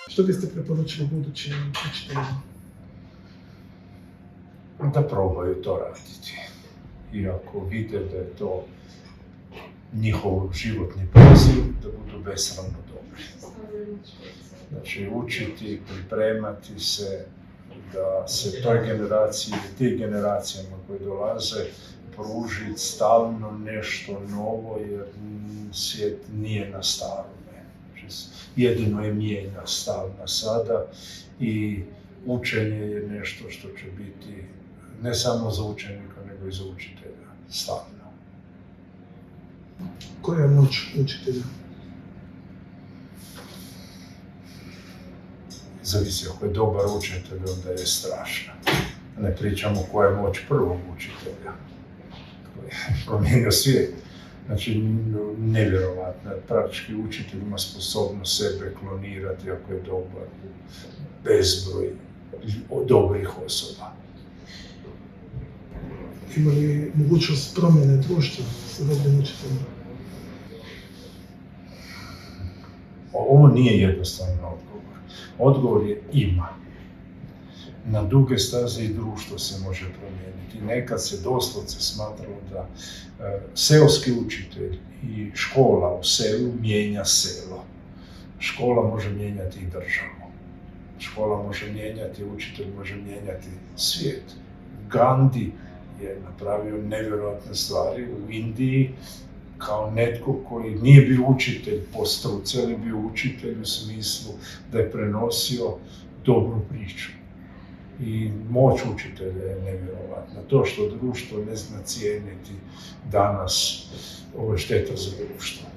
Što biste preporučili budućim učiteljima? Da probaju to raditi. I ako vide da je to njihov životni poziv, da budu besramno dobri. Znači, učiti, pripremati se, da se toj generaciji, tim generacijama koje dolaze, pruži stalno nešto novo, jer svijet nije na starome. Znači, jedino je mijenja stalno sada i učenje je nešto što će biti ne samo za učenika, nego i za učitelja stalno. Koja je moć učitelja? Zavisi, ako je dobar učitelj, onda je strašna. Ne pričamo koja je moć prvog učitelja, koji je promijenio svijet. Znači, nevjerovatno. Praktički učitelj ima sposobnost sebe klonirati ako je dobar u bezbroj dobrih osoba. Ima li mogućnost promjene društva sa dobrim učiteljima? Ovo nije jednostavan odgovor. Odgovor je ima. Na duge staze i društvo se može promijeniti. Nekad se doslovce smatralo da seoski učitelj i škola u selu mijenja selo. Škola može mijenjati i državu. Škola može mijenjati, učitelj može mijenjati svijet. Gandhi je napravio nevjerojatne stvari u Indiji kao netko koji nije bio učitelj po struci, ali bio učitelj u smislu da je prenosio dobru priču. I moć učitelja je nevjerojatna. To što društvo ne zna cijeniti danas, ovo je šteta za društvo.